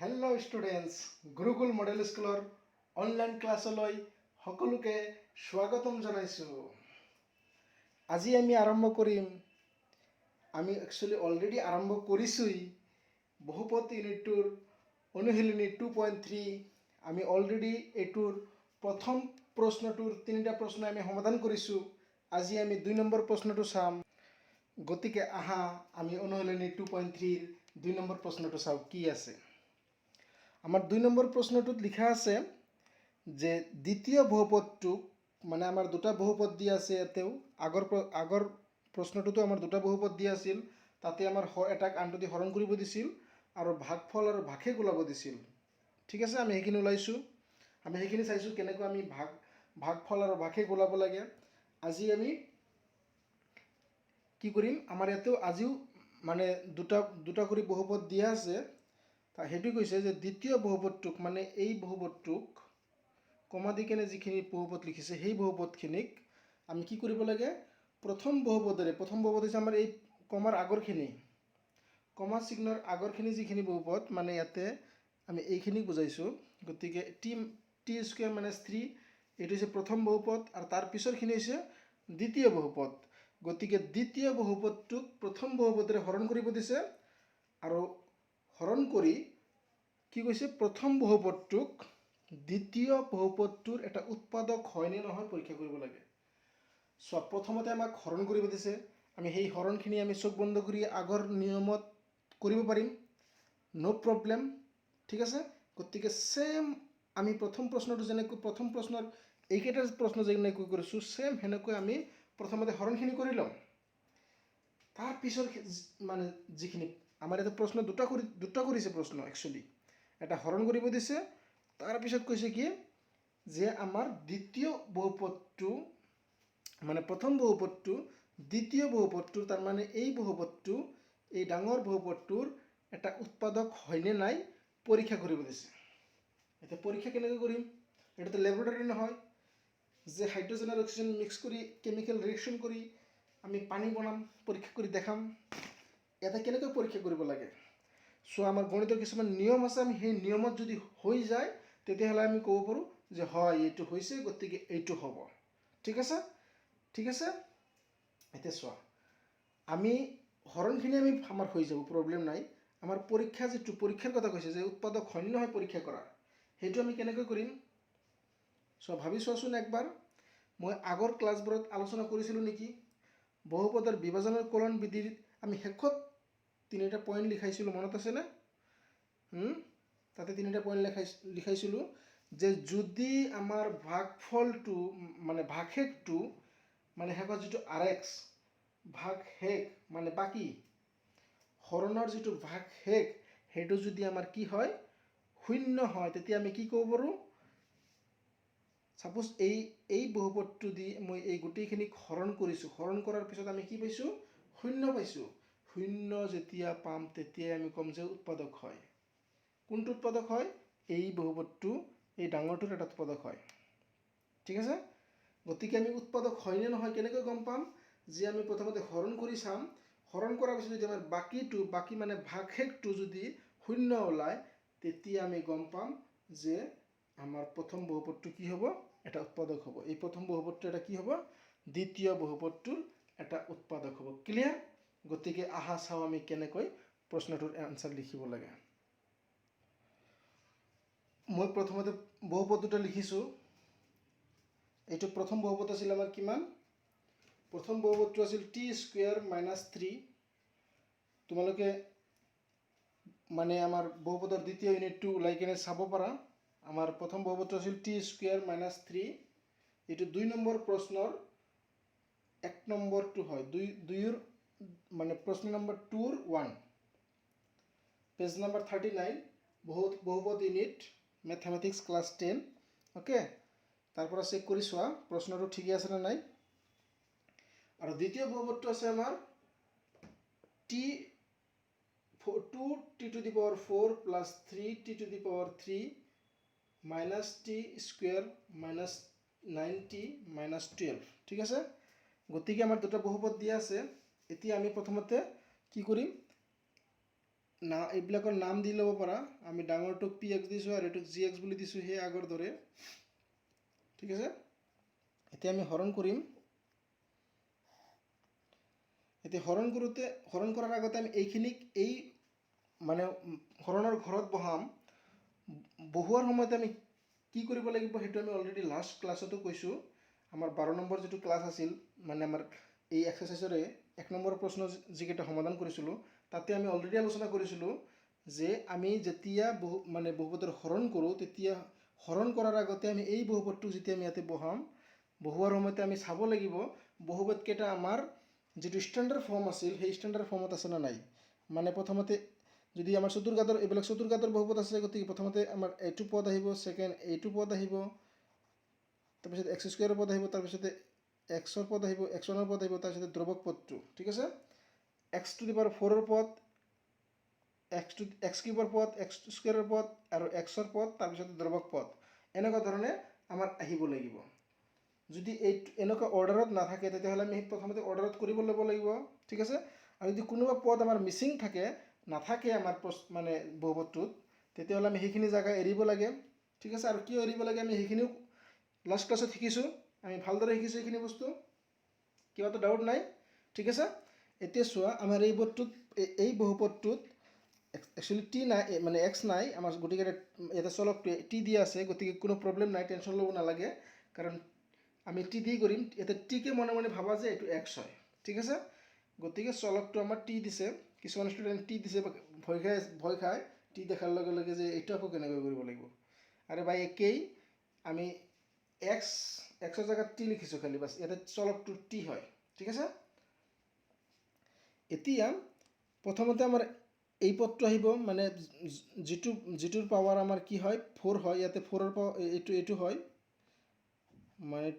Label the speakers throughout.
Speaker 1: Hello' students, gurukul model স্কুলৰ online ক্লাছলৈ সকলোকে স্বাগতম জনাইছোঁ। আজি আমি আৰম্ভ কৰিম, আমি একচুৱেলি অলৰেডি আৰম্ভ কৰিছোঁই, বহুপদ ইউনিটটোৰ অনুশীলনী 2.3। আমি অলৰেডি এইটোৰ প্ৰথম প্ৰশ্নটোৰ 3টা প্ৰশ্ন আমি সমাধান কৰিছোঁ। আজি আমি 2 নম্বৰ প্ৰশ্নটো চাম। গতিকে আহা আমি অনুশীলনী 2.3ৰ 2 নম্বৰ প্ৰশ্নটো চাওঁ কি আছে। আমাৰ 2 নম্বৰ প্ৰশ্নটোত লিখা আছে যে দ্বিতীয় বহুপদটোক, মানে আমাৰ দুটা বহুপদ দিয়া আছে ইয়াতেও, আগৰ প্ৰশ্নটোতো আমাৰ দুটা বহুপদ দিয়া আছিল, তাতে আমাৰ এটাক আনটো দি হৰণ কৰিব দিছিল আৰু ভাগফল আৰু ভাগশেষ ওলাব দিছিল। ঠিক আছে, আমি সেইখিনি ওলাইছোঁ, আমি সেইখিনি চাইছোঁ কেনেকৈ আমি ভাগফল আৰু ভাগশেষ ওলাব লাগে। আজি আমি কি কৰিম, আমাৰ ইয়াতেও আজিও মানে দুটা কৰি বহুপদ দিয়া আছে। সেইটো কৈছে যে দ্বিতীয় বহুপদটোক, মানে এই বহুপদটোক কমা দি কেনে যিখিনি বহুপদ লিখিছে সেই বহুপদখিনিক আমি কি কৰিব লাগে, প্ৰথম বহুপদ হৈছে আমাৰ এই কমাৰ আগৰখিনি, কমা চিহ্নৰ আগৰখিনি যিখিনি বহুপদ, মানে ইয়াতে আমি এইখিনিক বুজাইছোঁ। গতিকে টি স্কুৱেৰ মাইনাছ 3 এইটো হৈছে প্ৰথম বহুপদ আৰু তাৰ পিছৰখিনি হৈছে দ্বিতীয় বহুপদ। গতিকে দ্বিতীয় বহুপদটোক প্ৰথম বহুপদৰে হৰণ কৰিব দিছে আৰু হৰণ কৰি কি কৈছে, প্ৰথম বহুপদটোক দ্বিতীয় বহুপদটোৰ এটা উৎপাদক হয়নে নহয় পৰীক্ষা কৰিব লাগে। চোৱা, প্ৰথমতে আমাক হৰণ কৰিব দিছে, আমি সেই হৰণখিনি আমি চোখ বন্ধ কৰি আগৰ নিয়মত কৰিব পাৰিম, ন' প্ৰব্লেম। ঠিক আছে, গতিকে ছেম আমি প্ৰথম প্ৰশ্নৰ এইকেইটা প্ৰশ্ন যেনেকৈ কৰিছোঁ, ছেম সেনেকৈ আমি প্ৰথমতে হৰণখিনি কৰি ল'ম। তাৰপিছৰ মানে যিখিনি আমাৰ ইয়াতে প্ৰশ্ন দুটা কৰিছে প্ৰশ্ন একচুৱেলি, এটা হৰণ কৰিব দিছে, তাৰপিছত কৈছে কি যে আমাৰ দ্বিতীয় বহুপদটো, মানে প্ৰথম বহুপদটো দ্বিতীয় বহুপদটোৰ, তাৰমানে এই বহুপদটো এই ডাঙৰ বহুপদটোৰ এটা উৎপাদক হয়নে নাই পৰীক্ষা কৰিব দিছে। এতিয়া পৰীক্ষা কেনেকৈ কৰিম, এটাতো লেবৰেটৰী নহয় যে হাইড্ৰজেন আৰু অক্সিজেন মিক্স কৰি কেমিকেল ৰিয়েকশ্যন কৰি আমি পানী বনাম, পৰীক্ষা কৰি দেখাম। এটা কেনেকৈ পৰীক্ষা কৰিব লাগে, চ' আমাৰ গণিতৰ কিছুমান নিয়ম আছে, আমি সেই নিয়মত যদি হৈ যায় তেতিয়াহ'লে আমি ক'ব পাৰোঁ যে হয় এইটো হৈছে, গতিকে এইটো হ'ব। ঠিক আছে, ঠিক আছে। এতিয়া চোৱা, আমি হৰণখিনি আমাৰ হৈ যাব, প্ৰব্লেম নাই। আমাৰ পৰীক্ষাৰ কথা কৈছে যে উৎপাদক হয় নে নহয় পৰীক্ষা কৰা, সেইটো আমি কেনেকৈ কৰিম। চ' ভাবি চোৱাচোন একবাৰ, মই আগৰ ক্লাছবোৰত আলোচনা কৰিছিলোঁ নেকি, বহুপদৰ বিভাজনৰ কলন বিধিৰ আমি শেষত 3টা পইণ্ট লিখাইছিলোঁ, মনত আছেনে? তাতে 3টা পইণ্ট লিখাইছিলোঁ যে যদি আমাৰ ভাগফলটো, মানে ভাগশেষটো, মানে শেষত যিটো RX, ভাগশেষ মানে বাকী, হৰণৰ যিটো ভাগশেষ সেইটো যদি আমাৰ কি হয়, 0 হয়, তেতিয়া আমি কি ক'ব পাৰোঁ, ছাপ'জ এই বহুপদটো দি মই এই গোটেইখিনিক হৰণ কৰিছোঁ, হৰণ কৰাৰ পিছত আমি কি পাইছোঁ, 0 পাইছোঁ। 0 যেতিয়া পাম তেতিয়াই আমি ক'ম যে উৎপাদক হয়। কোনটো উৎপাদক হয়, এই বহুপদটো, এই ডাঙৰটোৰ এটা উৎপাদক হয়। ঠিক আছে, গতিকে আমি উৎপাদক হয় নে নহয় কেনেকৈ গম পাম, যে আমি প্ৰথমতে হৰণ কৰি চাম, হৰণ কৰাৰ পিছত যদি আমাৰ বাকী মানে ভাগশেষটো যদি 0 ওলায়, তেতিয়া আমি গম পাম যে আমাৰ প্ৰথম বহুপদটো কি হ'ব, এটা উৎপাদক হ'ব। এই প্ৰথম বহুপদটো এটা কি হ'ব, দ্বিতীয় বহুপদটোৰ এটা উৎপাদক হ'ব। ক্লিয়াৰ? গতিকে আহা চাওঁ আমি কেনেকৈ প্ৰশ্নটোৰ এনচাৰ লিখিব লাগে। মই প্ৰথমতে বহুপদ দুটা লিখিছোঁ। এইটো প্ৰথম বহুপদ আছিল আমাৰ কিমান, প্ৰথম বহুপদটো আছিল টি স্কুৱেৰ মাইনাছ 3। তোমালোকে মানে আমাৰ বহুপদৰ দ্বিতীয় ইউনিটটো ওলাই কিনে চাব পাৰা। আমাৰ প্ৰথম বহুপদটো আছিল টি স্কুৱেৰ মাইনাছ 3। এইটো 2 নম্বৰ প্ৰশ্নৰ 1 নম্বৰটো হয়, দুইৰ মানে প্ৰশ্ন নম্বৰ 2ৰ 1, পেজ নম্বৰ 39, বহুপদ ইউনিট মেথমেটিক্স ক্লাছ 10। অ'কে, তাৰ পৰা চেক কৰি চোৱা প্ৰশ্নটো ঠিকে আছে নে নাই। আৰু দ্বিতীয় বহুপদটো আছে আমাৰ t2t⁴ plus 3t⁴ minus T square minus 9t minus 12। ঠিক আছে, গতিকে আমাৰ দুটা বহুপদ দিয়া আছে। এতিয়া আমি প্ৰথমতে কি কৰিম, না এইবিলাকৰ নাম দি ল'ব পাৰা আমি ডাঙৰটোক পি এক্স দিছোঁ আৰু এইটোক জি এক্স বুলি দিছোঁ সেই আগৰ দৰে ঠিক আছে এতিয়া আমি হৰণ কৰিম এতিয়া হৰণ কৰোঁতে হৰণ কৰাৰ আগতে আমি এইখিনিক এই মানে হৰণৰ ঘৰত বহাম বহুৱাৰ সময়তে আমি কি কৰিব লাগিব সেইটো আমি অলৰেডি লাষ্ট ক্লাছতো কৈছোঁ আমাৰ 12 নম্বৰ যিটো ক্লাছ আছিল মানে আমাৰ এই এক্সাৰচাইজৰে 1 নম্বৰ প্ৰশ্ন যিকেইটা সমাধান কৰিছিলোঁ তাতে আমি অলৰেডি আলোচনা কৰিছিলোঁ যে আমি যেতিয়া মানে বহুপদৰ হৰণ কৰোঁ তেতিয়া হৰণ কৰাৰ আগতে আমি এই বহুপদটো যেতিয়া আমি ইয়াতে বহাম বহুৱাৰ সময়তে আমি চাব লাগিব বহুপদকেইটা আমাৰ যিটো ষ্টেণ্ডাৰ্ড ফৰ্ম আছিল সেই ষ্টেণ্ডাৰ্ড ফৰ্মত আছে না নাই মানে প্ৰথমতে যদি আমাৰ চতুৰ্ঘাতৰ এইবিলাক চতুৰ্ঘাতৰ বহুপদ আছে গতিকে প্ৰথমতে আমাৰ এইটো পদ আহিব সেকেন্ড এইটো পদ আহিব তাৰপিছত এক্স স্কোয়াৰৰ পদ আহিব তাৰপিছতে এক্সৰ পদ আহিব এক্স ওৱানৰ পদ আহিব তাৰপিছতে ধ্ৰুৱক পদটো ঠিক আছে এক্স টু দি পাৱাৰ 4ৰ পদ এক্স কিউবৰ পদ এক্স স্কোয়াৰৰ পদ আৰু এক্সৰ পদ তাৰপিছতে ধ্ৰুৱক পদ এনেকুৱা ধৰণে আমাৰ আহিব লাগিব যদি এই এনেকুৱা অৰ্ডাৰত নাথাকে তেতিয়াহ'লে আমি প্ৰথমতে অৰ্ডাৰত কৰিব ল'ব লাগিব ঠিক আছে আৰু যদি কোনোবা পদ আমাৰ মিচিং থাকে নাথাকে আমাৰ মানে বহুপদটোত তেতিয়াহ'লে আমি সেইখিনি জায়গা এৰিব লাগে ঠিক আছে আৰু কিয় এৰিব লাগে আমি সেইখিনিও লাষ্ট ক্লাছত শিকিছোঁ আমি ভালদৰে শিকিছোঁ এইখিনি বস্তু কিবাটো ডাউট নাই ঠিক আছে এতিয়া চোৱা আমাৰ এই বহুপদটোত একচুৱেলি টি নাই মানে এক্স নাই আমাৰ গতিকে এটা চলক টি দিয়া আছে গতিকে কোনো প্ৰব্লেম নাই টেনশ্যন ল'ব নালাগে কাৰণ আমি টি দি কৰিম এটা টিকে মনে মনে ভাবা যে এইটো এক্স হয় ঠিক আছে গতিকে চলকটো আমাৰ টি দিছে কিছুমান ষ্টুডেণ্ট টি দিছে ভয় খায় টি দেখাৰ লগে লগে যে এইটো আকৌ কেনেকৈ কৰিব লাগিব আৰু বাই একেই আমি এক্সৰ জেগাত টি লিখিছোঁ খালি বাছ ইয়াতে চলকটো টি হয় ঠিক আছে এতিয়া প্ৰথমতে আমাৰ এই পদটো আহিব মানে যিটোৰ পাৱাৰ আমাৰ কি হয় 4 হয় ইয়াতে 4ৰ পাৱাৰ এইটো হয় মানে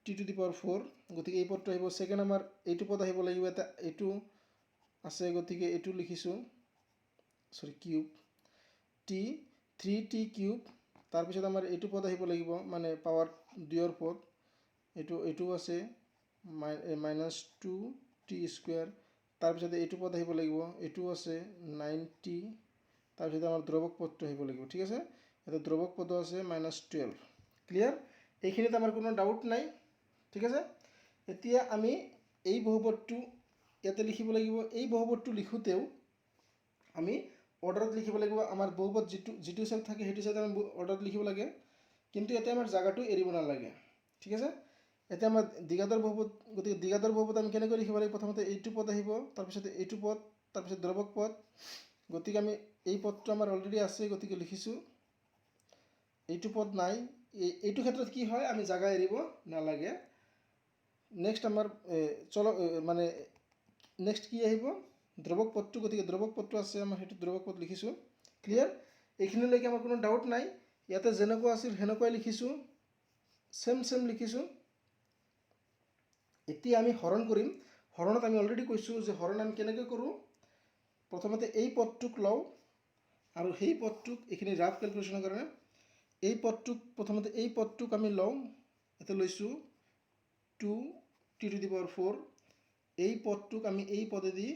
Speaker 1: টি টু দি পাৱাৰ 4 গতিকে এই পদটো আহিব সেকেন্ড আমাৰ এইটো পদ আহিব লাগিব এটা এইটো আছে গতিকে এইটো লিখিছোঁ সৰি কিউব টি 3t কিউব তাৰপিছত আমাৰ এইটো পদ আহিব লাগিব মানে পাৱাৰ 2ৰ পদ এইটো আছে -2t স্কোয়াৰ তাৰপিছতে এইটো পদ আহিব লাগিব এইটো আছে 9t তাৰপিছতে আমাৰ ধ্ৰুৱক পদটো আহিব লাগিব ঠিক আছে এটা ধ্ৰুৱক পদ আছে -12 ক্লিয়াৰ এইখিনিত আমাৰ কোনো ডাউট নাই ঠিক আছে এতিয়া আমি এই বহুপদটো ইয়াতে লিখিব লাগিব এই বহুপদটো লিখোতেও আমি অৰ্ডাৰত লিখিব লাগিব আমাৰ বহুপদ যিটো হিচাপত থাকে সেইটো হিচাপত আমি অৰ্ডাৰত লিখিব লাগে কিন্তু ইয়াতে আমাৰ জায়গাটো এৰিব নালাগে ঠিক আছে এতিয়া আমাৰ দ্বিঘাতৰ বহুপদ গতিকে দ্বিঘাতৰ বহুপদ আমি কেনেকৈ লিখিব লাগিব প্ৰথমতে এইটো পদ আহিব তাৰপিছতে এইটো পদ তাৰপিছত ধ্ৰুৱক পদ গতিকে আমি এই পদটো আমাৰ অলৰেডি আছে গতিকে লিখিছোঁ এইটো পদ নাই এইটো ক্ষেত্ৰত কি হয় আমি জায়গা এৰিব নালাগে নেক্সট আমাৰ মানে নেক্সট কি আহিব ধ্ৰুৱক পদটো গতিকে ধ্ৰুৱক পদটো আছে আমাৰ সেইটো ধ্ৰুৱক পদ লিখিছোঁ ক্লিয়াৰ এইখিনিলৈকে আমাৰ কোনো ডাউট নাই ইয়াতে যেনেকুৱা আছিল সেনেকুৱাই লিখিছোঁ সেম লিখিছোঁ এতিয়া আমি হৰণ কৰিম হৰণত আমি অলৰেডি কৈছোঁ যে হৰণ আমি কেনেকৈ কৰোঁ প্ৰথমতে এই পদটোক লওঁ আৰু সেই পদটোক এইখিনি ৰাফ কেলকুলেশ্যনৰ কাৰণে এই পদটোক প্ৰথমতে এই পদটোক আমি লওঁ ইয়াতে লৈছোঁ 2t টু দি পাৱাৰ 4 এই পদটোক আমি এই পদেদি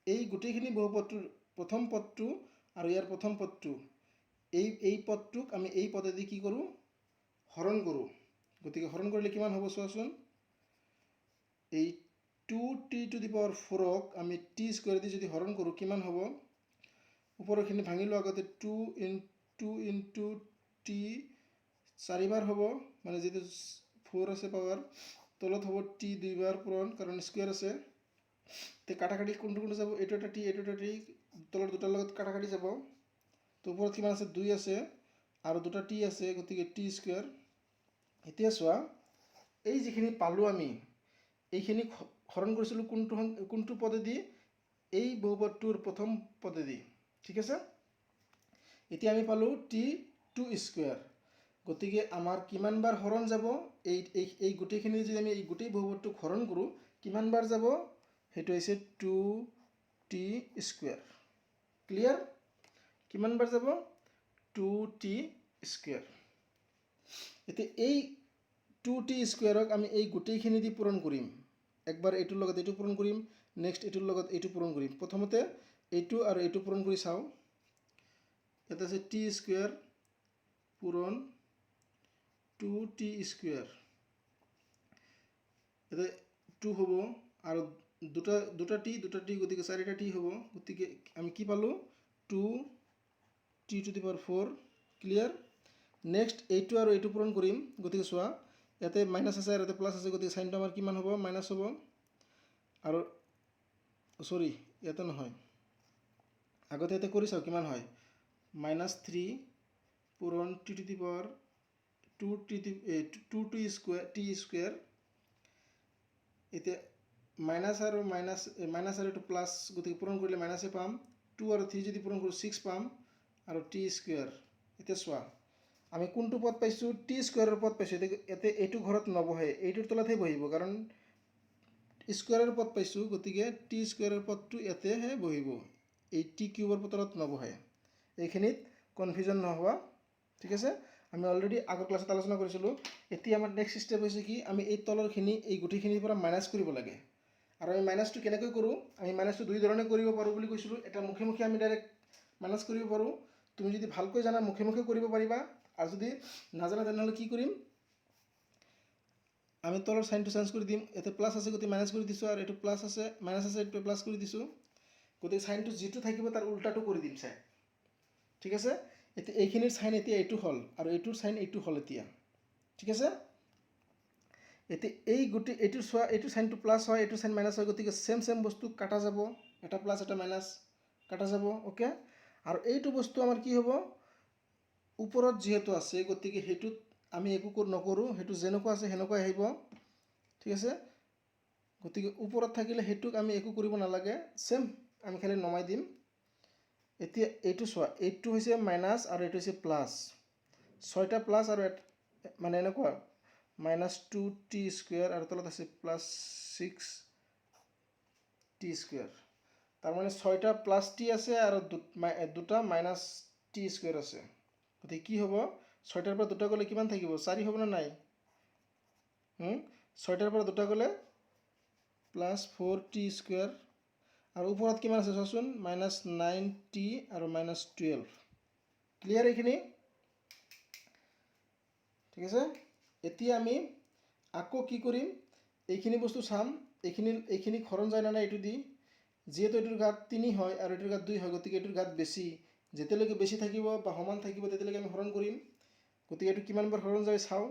Speaker 1: এই গোটেইখিনি বহুপদটোৰ প্ৰথম পদটো আৰু ইয়াৰ প্ৰথম পদটো এই পদটোক আমি এই পদেদি কি কৰোঁ হৰণ কৰোঁ গতিকে হৰণ কৰিলে কিমান হ'ব চোৱাচোন এই 2t টু দি পাৱাৰ 4ক আমি t স্কোয়াৰ দি যদি হৰণ কৰোঁ কিমান হ'ব ওপৰখিনি ভাঙি লোৱা আগতে 2 ইনটু t 4বাৰ হ'ব মানে যেটো 4 আছে পাৱাৰ তলত হ'ব t 2বাৰ পূৰণ কাৰণ স্কোয়াৰ আছে তে কাটাকাটি কোনটো যাব এইটো এটা t তলৰ দুটাৰ লগত কাটাকাটি যাব তো ওপৰত কিমান আছে 2 আছে আৰু দুটা t আছে গতিকে t স্কোয়াৰ এতিয়া চোৱা এই যিখিনি পালোঁ আমি এইখিনি হৰণ কৰিছিলোঁ কোনটো পদেদি এই বহুপদটোৰ প্ৰথম পদেদি ঠিক আছে এতিয়া আমি পালোঁ t2 স্কোয়াৰ গতিকে আমাৰ কিমানবাৰ হৰণ যাব এই গোটেইখিনি যদি আমি এই গোটেই বহুপদটোক হৰণ কৰোঁ কিমানবাৰ যাব সেইটো হৈছে 2t স্কোয়াৰ ক্লিয়াৰ কিমানবাৰ যাব 2t স্কোয়াৰ এতিয়া এই 2t স্কোয়াৰক আমি এই গোটেইখিনি দি পূৰণ কৰিম একবাৰ এইটোৰ লগত এইটো পূৰণ কৰিম নেক্সট এইটোৰ লগত এইটো পূৰণ কৰিম প্ৰথমতে এইটো আৰু এইটো পূৰণ কৰি চাওঁ ইয়াতে আছে টি স্কুৱেৰ পূৰণ 2t স্কুৱেৰ ইয়াতে 2 হ'ব আৰু দুটা টি গতিকে 4টা টি হ'ব গতিকে আমি কি পালোঁ 2t to the power 4 clear next এইটো আৰু এইটো পূৰণ কৰিম গতিকে চোৱা ইয়াতে মাইনাছ আছে আৰু ইয়াতে প্লাছ আছে গতিকে সাইনটো আমাৰ কিমান হ'ব মাইনাছ হ'ব আৰু সৰি ইয়াতে নহয় আগতে ইয়াতে কৰি চাওঁ কিমান হয় -3 পূৰণ t to the power 2t square এতিয়া মাইনাছ আৰু এইটো প্লাছ গতিকে পূৰণ কৰিলে মাইনাছে পাম 2 আৰু 3 যদি পূৰণ কৰোঁ 6 পাম আৰু টি স্কুৱেৰ এতিয়া চোৱা আমি কোনটো পদ পাইছোঁ টি স্কুৱেৰৰ পদ পাইছোঁ ইয়াতে এইটো ঘৰত নবহে এইটোৰ তলতহে বহিব কাৰণ স্কুৱেৰৰ পদ পাইছোঁ গতিকে টি স্কুৱেৰৰ পদটো ইয়াতেহে বহিব এই টি কিউবৰ তলত নবহে এইখিনিত কনফিউজন নহ'ব ঠিক আছে আমি অলৰেডি আগৰ ক্লাছত আলোচনা কৰিছিলোঁ এতিয়া আমাৰ নেক্সট ষ্টেপ হৈছে কি আমি এই তলৰখিনি এই গুটিখিনিৰ পৰা মাইনাছ কৰিব লাগে আৰু আমি মাইনাছটো কেনেকৈ কৰোঁ আমি মাইনাছটো দুই ধৰণে কৰিব পাৰোঁ বুলি কৈছিলোঁ এটা মুখে মুখে আমি ডাইৰেক্ট মাইনাছ কৰিব পাৰোঁ তুমি যদি ভালকৈ জানা মুখে মুখে কৰিব পাৰিবা আৰু যদি নাজানা তেনেহ'লে কি কৰিম আমি তলৰ সাইনটো চেঞ্জ কৰি দিম ইয়াতে প্লাছ আছে গতিকে মাইনাছ কৰি দিছোঁ আৰু এইটো প্লাছ আছে মাইনাছ আছে এইটো প্লাছ কৰি দিছোঁ গতিকে সাইনটো যিটো থাকিব তাৰ উল্টাটো কৰি দিম চাই ঠিক আছে এতিয়া এইখিনিৰ সাইন এতিয়া এইটো হ'ল আৰু এইটোৰ সাইন এইটো হ'ল এতিয়া ঠিক আছে এতিয়া এইটোৰ চোৱা এইটো সাইনটো প্লাছ হয় এইটো সাইন মাইনাছ হয় গতিকে সেম বস্তু কাটা যাব এটা প্লাছ এটা মাইনাছ কাটা যাব ওকে আৰু এইটো বস্তু আমাৰ কি হ'ব ওপৰত যেহেতু আছে গতিকে হেতুত আমি একো নকৰোঁ হেতু যেনেকুৱা আছে হেনেকুৱা আহিব ঠিক আছে গতিকে ওপৰত থাকিলে হেতুক আমি একো কৰিব নালাগে সেম আমি খালি নমাই দিম এতিয়া এইটো চোৱা এইটো হৈছে মাইনাছ আৰু এইটো হৈছে প্লাছ 6টা প্লাছ আৰু মানে এনেকুৱা -2t স্কুৱেৰ আৰু তলত আছে +6t স্কুৱেৰ তাৰমানে 6টা প্লাছ টি আছে আৰু দুটা মাইনাছ টি স্কুৱেৰ আছে গতিকে কি হ'ব 6টাৰ পৰা দুটা গ'লে কিমান থাকিব 4 হ'ব না নাই 6টাৰ পৰা দুটা গ'লে +4t স্কুৱেৰ আৰু ওপৰত কিমান আছে চোৱাচোন -9t আৰু -12 ক্লিয়াৰ এইখিনি ঠিক আছে এতিয়া আমি আকৌ কি কৰিম এইখিনি বস্তু চাম এইখিনি হৰণ যায় না নাই এইটো দি যেহেতু এইটোৰ ঘাত 3 হয় আৰু এইটোৰ ঘাত 2 হয় গতিকে এইটোৰ ঘাত বেছি যেতিয়ালৈকে বেছি থাকিব বা সমান থাকিব তেতিয়ালৈকে আমি হৰণ কৰিম গতিকে এইটো কিমানবাৰ হৰণ যায় চাওঁ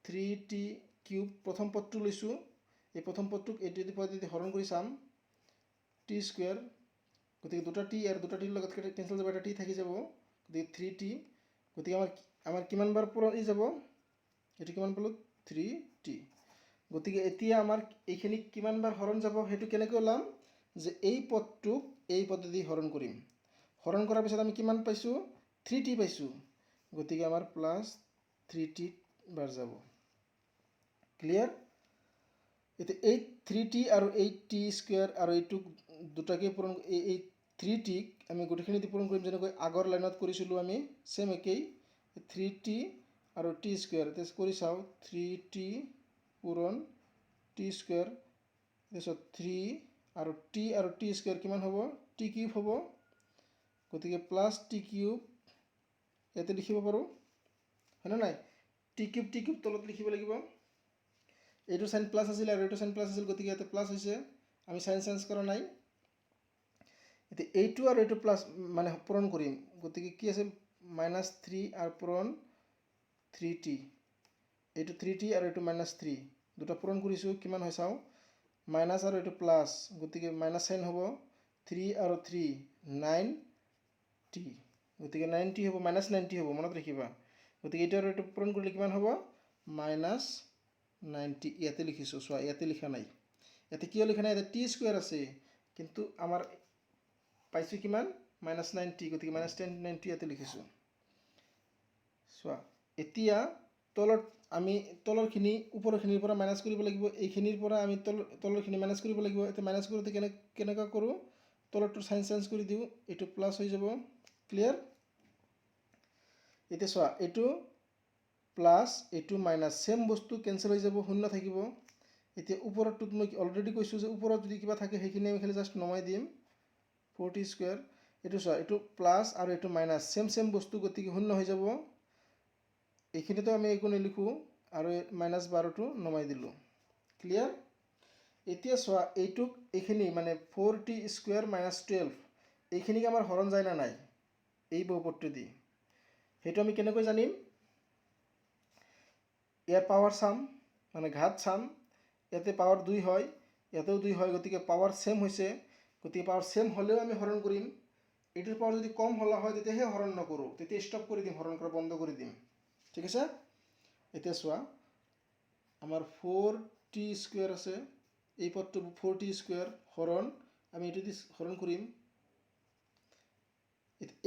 Speaker 1: 3t কিউব প্ৰথম পদটো লৈছোঁ এই প্ৰথম পদটোক এইটো যদি হৰণ কৰি চাম টি স্কুৱেৰ গতিকে দুটা টি আৰু দুটা টিৰ লগত কেঞ্চেল যাব এটা টি থাকি যাব গতিকে 3t গতিকে আমাৰ কিমানবাৰ পূৰণ যাব এইটো কিমান পালোঁ 3t গতিকে এতিয়া আমাৰ এইখিনি কিমানবাৰ হৰণ যাব সেইটো কেনেকৈ ওলাম যে এই পদটোক এই পদ্ধতি হৰণ কৰিম হৰণ কৰাৰ পিছত আমি কিমান পাইছোঁ 3t পাইছোঁ গতিকে আমাৰ +3t বাৰ যাব ক্লিয়াৰ এতিয়া এই 3t আৰু 8t স্কুৱেৰ আৰু এইটোক দুটাকে পূৰণ এই 3tক আমি গোটেইখিনি পূৰণ কৰিম যেনেকৈ আগৰ লাইনত কৰিছিলোঁ আমি সেম একেই 3t আৰু t স্কুৱেৰ কৰি চাওঁ 3t পূৰণ t স্কুৱেৰ তাৰপিছত 3 আৰু t স্কুৱেৰ কিমান হ'ব t কিউব হ'ব গতিকে +t কিউব ইয়াতে লিখিব পাৰোঁ হয়নে নাই t কিউব তলত লিখিব লাগিব এইটো সাইন প্লাছ আছিল আৰু এইটো সাইন প্লাছ আছিল গতিকে ইয়াতে প্লাছ হৈছে আমি সাইন চেঞ্জ কৰা নাই এতিয়া এইটো আৰু এইটো প্লাছ মানে পূৰণ কৰিম গতিকে কি আছে -3 আৰু পূৰণ 3t এইটো 3t আৰু এইটো -3 দুটা পূৰণ কৰিছোঁ কিমান হয় চাওঁ মাইনাছ আৰু এইটো প্লাছ গতিকে মাইনাছ সাইন হ'ব 3 আৰু 3 9t গতিকে 9t হ'ব -9t হ'ব মনত ৰাখিবা গতিকে এইটো আৰু এইটো পূৰণ কৰিলে কিমান হ'ব -9t ইয়াতে লিখিছোঁ চোৱা ইয়াতে লিখা নাই ইয়াতে কিয় লিখা নাই ইয়াতে টি স্কুৱেৰ আছে কিন্তু আমাৰ পাইছোঁ কিমান -9t গতিকে -9t ইয়াতে লিখিছোঁ চোৱা এতিয়া তলত আমি তলৰখিনি ওপৰখিনিৰ পৰা মাইনাছ কৰিব লাগিব এইখিনিৰ পৰা আমি তলৰখিনি মাইনাছ কৰিব লাগিব এতিয়া মাইনাছ কৰোঁতে কেনেকুৱা কৰোঁ তলৰটো সাইন চেঞ্জ কৰি দিওঁ এইটো প্লাছ হৈ যাব ক্লিয়াৰ এতিয়া চোৱা এইটো প্লাছ এইটো মাইনাছ সেম বস্তু কেঞ্চেল হৈ যাব শূন্য থাকিব এতিয়া ওপৰটোত মই অলৰেডি কৈছোঁ যে ওপৰত যদি কিবা থাকে সেইখিনি আমি খালি জাষ্ট নমাই দিম 4t স্কুৱেৰ এইটো চোৱা এইটো প্লাছ আৰু এইটো মাইনাছ চেম বস্তু গতিকে শূন্য হৈ যাব এইখিনিতো আমি একো নিলিখোঁ আৰু -12টো নমাই দিলোঁ ক্লিয়াৰ এতিয়া চোৱা এইটোক এইখিনি মানে 4t স্কুৱেৰ -12 এইখিনিক আমাৰ হৰণ যায় না নাই এই বহুপদটো দি সেইটো আমি কেনেকৈ জানিম ইয়াৰ পাৱাৰ চাম মানে ঘাত চাম ইয়াতে পাৱাৰ 2 হয় ইয়াতেও 2 হয় গতিকে পাৱাৰ সেম হৈছে গতিকে পাৱাৰ সেম হ'লেও আমি হৰণ কৰিম এইটোৰ পাৱাৰ যদি কম হলা হয় তেতিয়াহে হৰণ নকৰোঁ তেতিয়া ষ্টপ কৰি দিম হৰণ কৰা বন্ধ কৰি দিম ঠিক আছে এতিয়া চোৱা আমাৰ 4t স্কুৱেৰ আছে এই পদটো 4t স্কুৱেৰ হৰণ আমি এইটো দি হৰণ কৰিম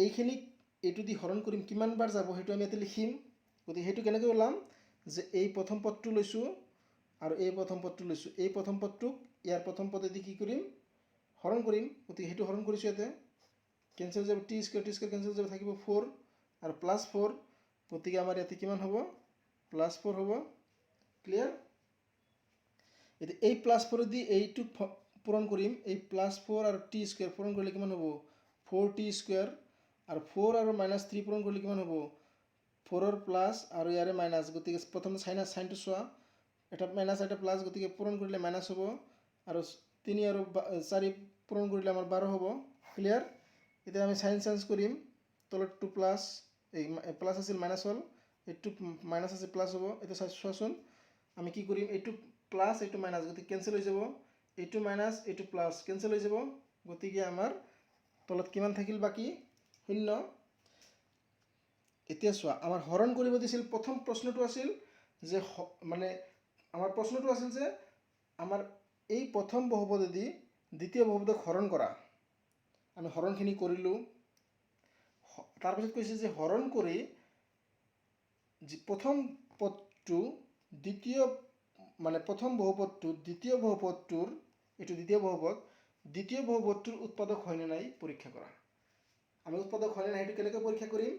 Speaker 1: এইখিনিক এইটো দি হৰণ কৰিম কিমান বাৰ যাব সেইটো আমি ইয়াতে লিখিম গতিকে সেইটো কেনেকৈ ওলাম যে এই প্ৰথম পদটো লৈছোঁ আৰু এই প্ৰথম পদটো লৈছোঁ এই প্ৰথম পদটোক ইয়াৰ প্ৰথম পদেদি কি কৰিম হৰণ কৰিম গতিকে সেইটো হৰণ কৰিছোঁ ইয়াতে কেঞ্চেল যাব টি স্কুৱেৰ কেঞ্চেল যাব থাকিব 4 আৰু +4 গতিকে আমাৰ ইয়াতে কিমান হ'ব +4 হ'ব ক্লিয়াৰ এতিয়া এই +4 দি এইটোক পূৰণ কৰিম এই +4 আৰু টি স্কুৱেৰ পূৰণ কৰিলে কিমান হ'ব 4t স্কুৱেৰ আৰু 4 আৰু -3 পূৰণ কৰিলে কিমান হ'ব 4ৰ প্লাছ আৰু ইয়াৰে মাইনাছ গতিকে প্ৰথমে সাইনটো চোৱা এটা মাইনাছ এটা প্লাছ গতিকে পূৰণ কৰিলে মাইনাছ হ'ব আৰু 3 আৰু 4 পূৰণ কৰিলে আমাৰ 12 হ'ব ক্লিয়াৰ এতিয়া আমি সাইন চেঞ্জ কৰিম তলত 2 প্লাছ এই প্লাছ আছিল মাইনাছ হ'ল এইটো মাইনাছ আছে প্লাছ হ'ব এটা চোৱাচোন আমি কি কৰিম এইটো প্লাছ এইটো মাইনাছ গতিকে কেঞ্চেল হৈ যাব এইটো মাইনাছ এইটো প্লাছ কেঞ্চেল হৈ যাব গতিকে আমাৰ তলত কিমান থাকিল বাকি 0 এতিয়া চোৱা আমাৰ হৰণ কৰিব দিছিল প্ৰথম প্ৰশ্নটো আছিল যে মানে আমাৰ প্ৰশ্নটো আছিল যে আমাৰ এই প্ৰথম বহুপদেদি দ্বিতীয় বহুপদক হৰণ কৰা আমি হৰণখিনি কৰিলোঁ তাৰপিছত কৈছে যে হৰণ কৰি প্ৰথম পদটো দ্বিতীয় মানে প্ৰথম বহুপদটো দ্বিতীয় বহুপদটোৰ এইটো দ্বিতীয় বহুপদটোৰ উৎপাদক হয় নে নাই পৰীক্ষা কৰা আমি উৎপাদক হয় নে নাই সেইটো কেনেকৈ পৰীক্ষা কৰিম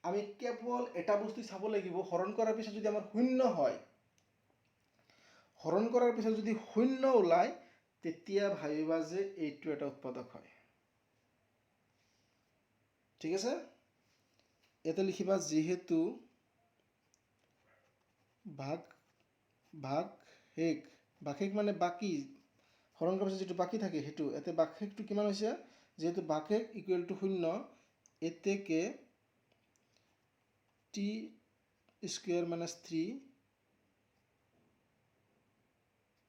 Speaker 1: আমি কেৱল এটা বস্তু চাব লাগিব হৰণ কৰাৰ পিছত যদি আমাৰ শূন্য হয় হৰণ কৰাৰ পিছত যদি শূন্য ওলায় তেতিয়া ভাবিবা যে এইটো এটা উৎপাদক হয় ঠিক আছে এটা লিখিবা যেহেতু ভাগশেষ মানে বাকি হৰণ কৰাৰ পিছত যেটো বাকি থাকে সেইটো এতে ভাগশেষটো কিমান হৈছে যেহেতু ভাগশেষ ইকুৱেল টু 0 এতেকে t স্কুৱেৰ -3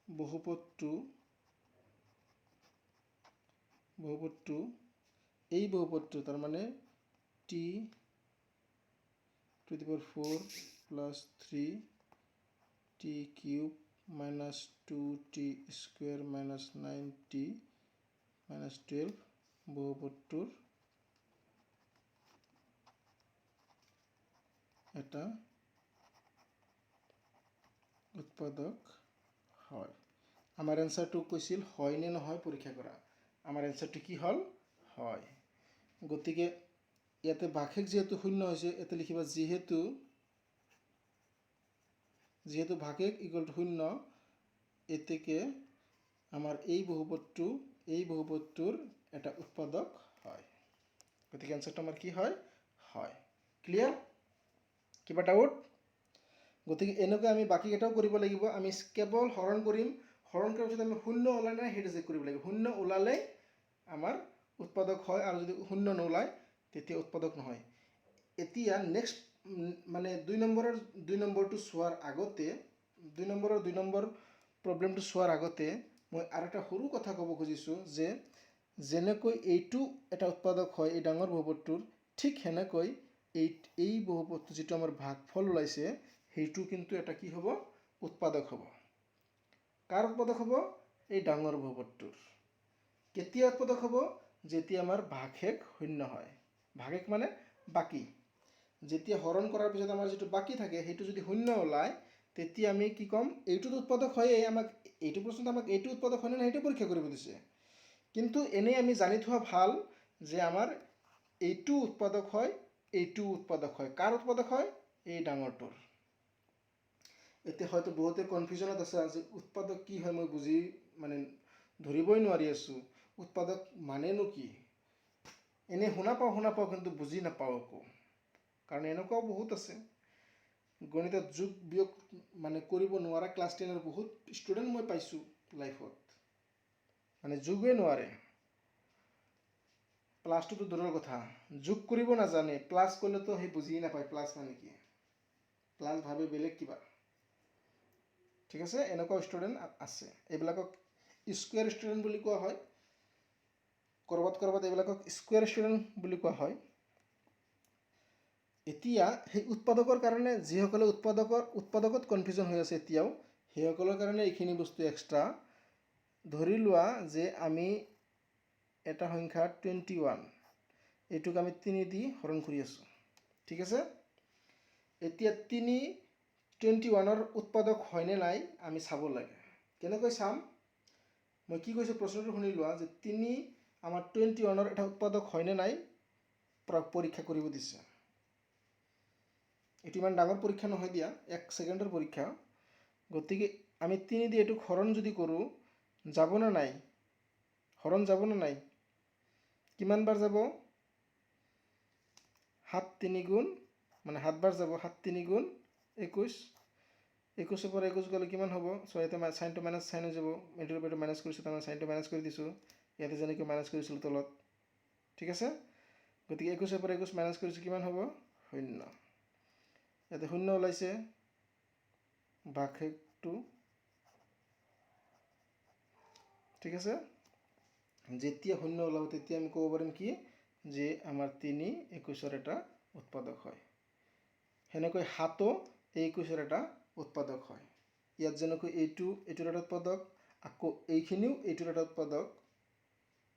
Speaker 1: বহুপদটো এই বহুপদটো তাৰ মানে t to the power 4 plus 3 t cube minus 2t square minus 9t minus 12 বহুপদটোৰ এটা উৎপাদক হয় আমাৰ এনসাৰটো কৈছিল হয় নে নহয় পৰীক্ষা কৰা আমাৰ এনসাৰটো কি হল হয় গতিকে ইয়াতে ভাগশেষ যেহেতু শূন্য হৈছে এতে লিখিবা যেহেতু ভাগশেষ ইকুৱেল টু 0 এতেকে আমাৰ এই বহুপদটোৰ এটা উৎপাদক হয় গতিকে এনসাৰটো আমাৰ কি হয় হয় ক্লিয়াৰ কিবা ডাউট গতিকে এনেকৈ আমি বাকি এটাও কৰিব লাগিব আমি কেৱল হৰণ কৰিম হৰণ কৰাৰ পিছত আমি শূন্য ওলাই নাই সেইটো চেক কৰিব লাগিব শূন্য ওলালে আমাৰ উৎপাদক হয় আৰু যদি শূন্য নোলায় তেতিয়া উৎপাদক নহয় এতিয়া নেক্সট মানে 2 নম্বৰটো চোৱাৰ আগতে 2 নম্বৰ প্ৰবলেমটো চোৱাৰ আগতে মই আৰু এটা সৰু কথা ক'ব খুজিছোঁ যে যেনেকৈ এইটো এটা উৎপাদক হয় এই ডাঙৰ বহুপদটোৰ ঠিক হেনেকৈ এই বহুপদটো যেটো আমাৰ ভাগফল ওলাইছে সেইটো কিন্তু এটা কি হ'ব উৎপাদক হ'ব কাৰ উৎপাদক হ'ব এই ডাঙৰ বহুপদটোৰ কেতিয়া উৎপাদক হ'ব যেতিয়া আমাৰ ভাগশেষ শূন্য হয় ভাগশেষ মানে বাকি যেতিয়া হৰণ কৰাৰ পিছত আমাৰ যেটো বাকি থাকে সেইটো যদি শূন্য ওলায় তেতিয়া আমি কি কম এইটো উৎপাদক হয় আমাক এইটো প্ৰশ্নত আমাক এইটো উৎপাদক হয় না সেইটো পৰীক্ষা কৰিব দিছে কিন্তু এনে আমি জানি থোৱা ভাল যে আমাৰ এইটো উৎপাদক হয় এইটো উৎপাদক হয় কাৰ উৎপাদক হয় এই ডাঙৰটোৰ এতিয়া হয়তো বহুতে কনফিউজনত আছে যে উৎপাদক কি হয় মই বুজি মানে ধৰিবই নোৱাৰি আছো উৎপাদক মানেনো কি এনেই শুনা পাওঁ কিন্তু বুজি নাপাওঁ একো, কাৰণ এনেকুৱাও বহুত আছে গণিতত যোগ বিয়োগ মানে কৰিব নোৱাৰা ক্লাছ 10ৰ বহুত ষ্টুডেণ্ট মই পাইছোঁ লাইফত, মানে যোগেই নোৱাৰে। প্লাছটোতো দূৰৰ কথা, যোগ কৰিব নাজানে, প্লাছ কৰিলেতো সেই বুজিয়ে নাপায় প্লাছ মানে কি, প্লাছ ভাবে বেলেগ কিবা। ঠিক আছে, এনেকুৱা ষ্টুডেণ্ট আছে, এইবিলাকক স্কুৱেৰ ষ্টুডেণ্ট বুলি কোৱা হয়, ক'ৰবাত এইবিলাকক স্কুৱেৰ ষ্টুডেণ্ট বুলি কোৱা হয়। এতিয়া সেই উৎপাদকৰ কাৰণে যিসকলে উৎপাদকত কনফিউজন হৈ আছে এতিয়াও, সেইসকলৰ কাৰণে এইখিনি বস্তু এক্সট্ৰা। ধৰি লোৱা যে আমি এটা সংখ্যা 21, এইটোক আমি 3 দি হৰণ কৰি আছোঁ। ঠিক আছে, এতিয়া 21ৰ উৎপাদক হয়নে নাই আমি চাব লাগে। কেনেকৈ চাম? মই কি কৈছোঁ প্ৰশ্নটো শুনি লোৱা, যে 3 আমাৰ 21ৰ এটা উৎপাদক হয়নে নাই পৰীক্ষা কৰিব দিছে। এইটো ইমান ডাঙৰ পৰীক্ষা নহয় দিয়া, 1 ছেকেণ্ডৰ পৰীক্ষা। গতিকে আমি 3 দি এইটোক হৰণ যদি কৰোঁ, যাব না নাই? হৰণ যাব না নাই? কিমান বাৰ যাব? 7 3 গুণ মানে 7 বাৰ যাব, 7 3 গুণ 21, 21ৰ পৰা 21 গ'লে কিমান হ'ব? ইয়াতে চাইনটো মাইনাছ চাইন হৈ যাব, ইণ্টুৰ পৰা মাইনাছ কৰিছোঁ, তাৰমানে চাইনটো মাইনাছ কৰি দিছোঁ, ইয়াতে যেনেকৈ মাইনাছ কৰিছিলোঁ তলত। ঠিক আছে, গতিকে 21ৰ পৰা 21 মাইনাছ কৰিছোঁ, কিমান হ'ব? 0। ইয়াতে 0 ওলাইছে, ভাগশেষটো। ঠিক আছে, যেতিয়া 0 ওলাব তেতিয়া আমি ক'ব পাৰিম কি, যে আমাৰ 3 21ৰ এটা উৎপাদক হয়। সেনেকৈ 7ও 21ৰ এটা উৎপাদক হয়। ইয়াত যেনেকৈ এইটোৰ এটা উৎপাদক, আকৌ এইখিনিও এইটোৰ এটা উৎপাদক।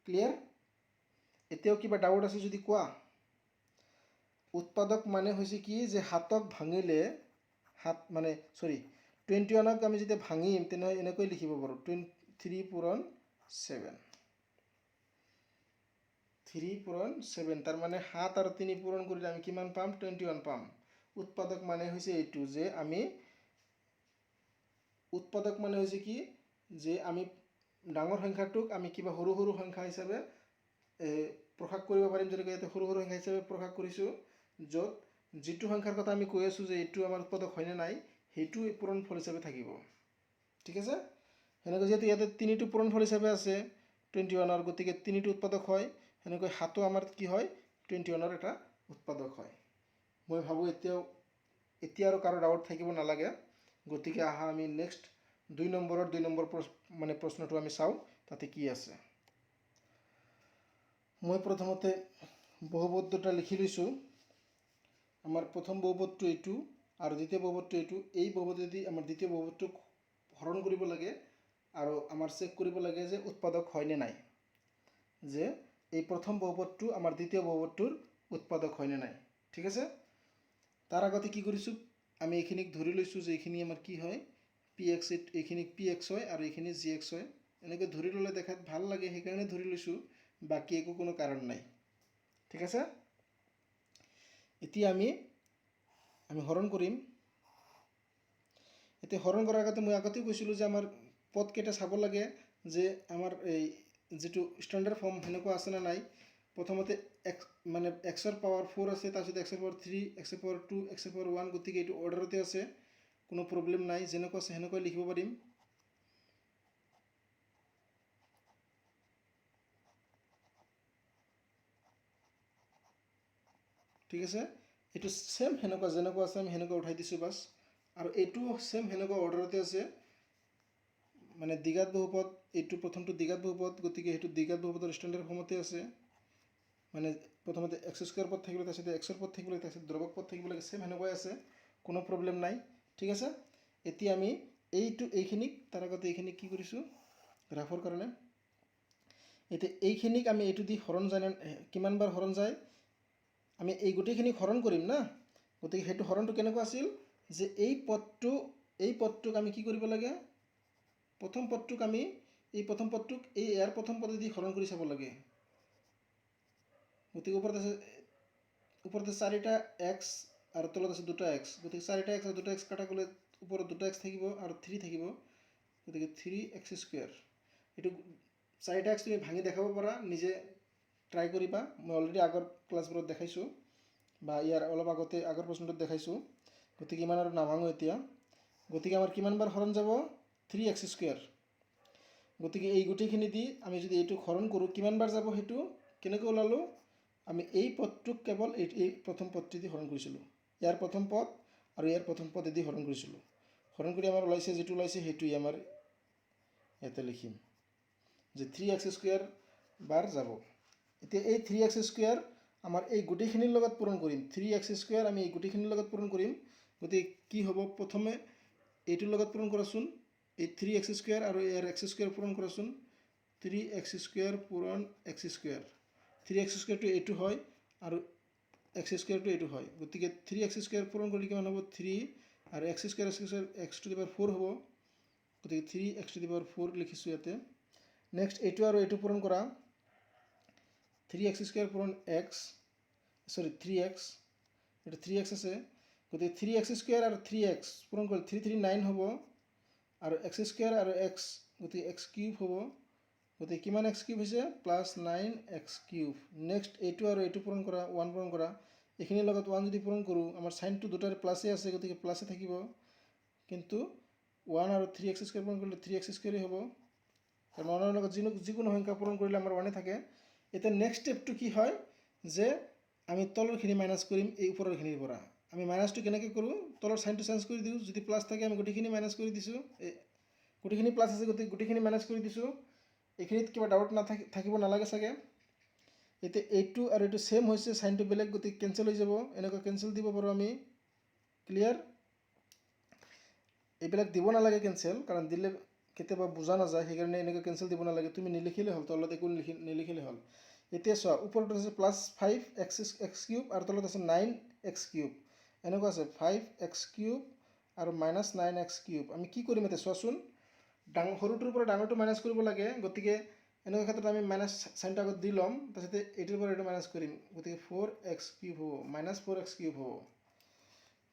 Speaker 1: ক্লিয়াৰ? এতিয়াও কিবা ডাউট আছে যদি কোৱা। উৎপাদক মানে হৈছে কি, যে 7ক ভাঙিলে 21ক আমি যেতিয়া ভাঙিম তেনেহ'লে এনেকৈ লিখিব পাৰোঁ, 3 পূৰণ 7। 3 পূৰণ 7, তাৰমানে 7 আৰু 3 পূৰণ কৰিলে আমি কিমান পাম? 21 পাম। উৎপাদক মানে হৈছে এইটো, যে আমি উৎপাদক মানে হৈছে কি, যে আমি ডাঙৰ সংখ্যাটোক আমি কিবা সৰু সৰু সংখ্যা হিচাপে প্ৰকাশ কৰিব পাৰিম। যেনেকৈ ইয়াতে সৰু সৰু সংখ্যা হিচাপে প্ৰকাশ কৰিছোঁ, য'ত যিটো সংখ্যাৰ কথা আমি কৈ আছোঁ যে এইটো আমাৰ উৎপাদক হয়নে নাই, সেইটো পূৰণফল হিচাপে থাকিব। ঠিক আছে, সেনেকৈ যিহেতু ইয়াতে 3টো পূৰণফল হিচাপে আছে 21ৰ, গতিকে 3টো উৎপাদক হয়। সেনেকৈ 7ও আমাৰ কি হয়? 21ৰ এটা উৎপাদক হয়। মই ভাবোঁ এতিয়া আৰু কাৰো ডাউট থাকিব নালাগে। গতিকে আহা আমি নেক্সট 2 নম্বৰ প্ৰশ্নটো আমি চাওঁ, তাতে কি আছে। মই প্ৰথমতে বহুপদ দুটা লিখি লৈছোঁ। আমাৰ প্ৰথম বহুপদটো এইটো আৰু দ্বিতীয় বহুপদটো এইটো। এই বহুপদেদি আমাৰ দ্বিতীয় বহুপদটোক হৰণ কৰিব লাগে আৰু আমাৰ চেক কৰিব লাগে যে উৎপাদক হয়নে নাই, যে এই প্ৰথম বহুপদটো আমাৰ দ্বিতীয় বহুপদটোৰ উৎপাদক হয়নে নাই। ঠিক আছে, তাৰ আগতে কি কৰিছোঁ, আমি এইখিনিক ধৰি লৈছোঁ যে এইখিনি আমাৰ কি হয়, px, এইখিনিক px হয় আৰু এইখিনি gx হয়। এনেকৈ ধৰি ল'লে দেখাত ভাল লাগে, সেইকাৰণে ধৰি লৈছোঁ, বাকী একো কোনো কাৰণ নাই। ঠিক আছে, এতিয়া আমি হৰণ কৰিম। এতিয়া হৰণ কৰাৰ আগতে মই আগতেও কৈছিলোঁ যে আমাৰ পদকেইটা চাব লাগে যে আমাৰ এই যিটো ষ্টেণ্ডাৰ্ড ফৰ্ম সেনেকুৱা আছে নে নাই। প্ৰথমতে এক্সৰ পাৱাৰ 4 আছে, তাৰপিছত এক্সৰ পাৱাৰ 3, এক্সৰ পাৱাৰ 2, এক্সৰ পাৱাৰ 1, গতিকে এইটো অৰ্ডাৰতে আছে, কোনো প্ৰব্লেম নাই, যেনেকুৱা আছে সেনেকৈ লিখিব পাৰিম। ঠিক আছে, এইটো ছেম সেনেকুৱা যেনেকুৱা আছে আমি সেনেকুৱা উঠাই দিছোঁ বাছ। আৰু এইটো ছেম সেনেকুৱা অৰ্ডাৰতে আছে, মানে দ্বিঘাত বহুপদ, এইটো প্ৰথমটো দ্বিঘাত বহুপদ, গতিকে সেইটো দ্বিঘাত বহুপদৰ ষ্টেণ্ডাৰ্ড ফৰ্মতে আছে। মানে প্ৰথমতে এক্স স্কুৱেৰ পদ থাকিব, তাৰপিছতে এক্সৰ পদ থাকিব লাগে, তাৰপিছত দ্ৰৱক পদ থাকিব লাগে, ছেম সেনেকুৱাই আছে, কোনো প্ৰব্লেম নাই। ঠিক আছে, এতিয়া আমি এইখিনিক তাৰ আগতে এইখিনিক কি কৰিছোঁ গ্ৰাফৰ কাৰণে, এতিয়া এইখিনিক আমি এইটো দি হৰণ যায়, কিমান বাৰ হৰণ যায়, আমি এই গোটেইখিনিক হৰণ কৰিম না। গতিকে সেইটো হৰণটো কেনেকুৱা আছিল, যে এই পদটোক আমি কি কৰিব লাগে, প্ৰথম পদটোক ইয়াৰ প্ৰথম পদেদি হৰণ কৰি চাব লাগে। গতিকে ওপৰত আছে 4টা এক্স আৰু তলত আছে 2টা এক্স, গতিকে 4টা এক্স আৰু 2টা এক্স কাটা গ'লে ওপৰত 2টা এক্স থাকিব আৰু 3 থাকিব, গতিকে 3x²। এইটো 4টা এক্স তুমি ভাঙি দেখাব পাৰা নিজে ট্ৰাই কৰিবা মই অলৰেডি আগৰ ক্লাছবোৰত দেখাইছোঁ বা ইয়াৰ অলপ আগতে আগৰ প্ৰশ্নটোত দেখাইছোঁ গতিকে ইমান আৰু নাভাঙো এতিয়া গতিকে আমাৰ কিমানবাৰ হৰণ যাব 3x স্কুৱেৰ গতিকে এই গোটেইখিনি দি আমি যদি এইটো হৰণ কৰোঁ কিমানবাৰ যাব সেইটো কেনেকৈ ওলালোঁ আমি এই পদটোক কেৱল এই প্ৰথম পদটি দি হৰণ কৰিছিলোঁ ইয়াৰ প্ৰথম পদ আৰু ইয়াৰ প্ৰথম পদেদি হৰণ কৰিছিলোঁ হৰণ কৰি আমাৰ ওলাইছে যিটো ওলাইছে সেইটোৱে আমাৰ ইয়াতে লিখিম যে 3x স্কুৱেৰ বাৰ যাব এতিয়া এই 3x স্কুৱেৰ আমাৰ এই গোটেইখিনিৰ লগত পূৰণ কৰিম 3x স্কুৱেৰ আমি এই গোটেইখিনিৰ লগত পূৰণ কৰিম গতিকে কি হ'ব প্ৰথমে এইটোৰ লগত পূৰণ কৰাচোন এই 3x স্কুৱেৰ আৰু ইয়াৰ x স্কুৱেৰ পূৰণ কৰাচোন 3x স্কুৱেৰ পূৰণ x স্কুৱেৰ 3x স্কুৱেৰটো এইটো হয় আৰু x স্কুৱেৰটো এইটো হয় গতিকে 3x স্কুৱেৰ পূৰণ কৰিলে কিমান হ'ব 3 আৰু x square x to the power 4 হ'ব গতিকে 3x টু দি পাৱাৰ 4 লিখিছোঁ ইয়াতে নেক্সট এইটো আৰু এইটো পূৰণ কৰা 3x স্কুৱেৰ পূৰণ x সৰি 3x এটা 3x আছে গতিকে 3x স্কুৱেৰ আৰু 3x পূৰণ কৰিলে 3 3 9 হ'ব আৰু x স্কুৱেৰ আৰু x গতিকে x কিউব হ'ব গতিকে কিমান x কিউব হৈছে প্লাছ 9x কিউব নেক্সট এইটো আৰু এইটো পূৰণ কৰা 1 পূৰণ কৰা এইখিনিৰ লগত 1 যদি পূৰণ কৰোঁ আমাৰ চাইনটো দুটাৰ প্লাছে আছে গতিকে প্লাছে থাকিব কিন্তু 1 আৰু 3x স্কুৱেৰ পূৰণ কৰিলে 3x স্কুৱেৰেই হ'ব কাৰণ 1ৰ লগত যিকোনো সংখ্যা পূৰণ কৰিলে আমাৰ 1 থাকে এতিয়া নেক্সট ষ্টেপটো কি হয় যে আমি তলৰখিনি মাইনাছ কৰিম এই ওপৰৰখিনিৰ পৰা আমি মাইনাছটো কেনেকৈ কৰোঁ তলৰ চাইনটো চেঞ্জ কৰি দিওঁ যদি প্লাছ থাকে আমি গোটেইখিনি মাইনাছ কৰি দিছোঁ গোটেইখিনি প্লাছ আছে গতিকে গোটেইখিনি মাইনাছ কৰি দিছোঁ এইখিনিত কিবা ডাউট থাকিব নালাগে চাগে এতিয়া এইটো আৰু এইটো সেম হৈছে সাইনটো বেলেগ গতিকে কেনসেল হৈ যাব এনেকৈ কেনসেল দিব পাৰোঁ আমি ক্লিয়াৰ এইবিলাক দিব নালাগে কেনসেল কাৰণ দিলে কেতিয়াবা বুজা নাযায় সেইকাৰণে এনেকৈ কেনসেল দিব নালাগে তুমি নিলিখিলে হ'ল তলত একো নিলিখিলে হ'ল এতিয়া চোৱা ওপৰত আছে প্লাছ 5x কিউব আৰু তলত আছে 9x কিউব এনেকুৱা আছে 5x কিউব আৰু মাইনাছ 9x কিউব আমি কি কৰিম এতিয়া চোৱাচোন সৰুটোৰ পৰা ডাঙৰটো মাইনাছ কৰিব লাগে গতিকে এনেকুৱা ক্ষেত্ৰত আমি মাইনাছ সাইনটো আগত দি ল'ম তাৰপিছতে এইটোৰ পৰা এইটো মাইনাছ কৰিম গতিকে 4x কিউব হ'ব মাইনাছ 4x কিউব হ'ব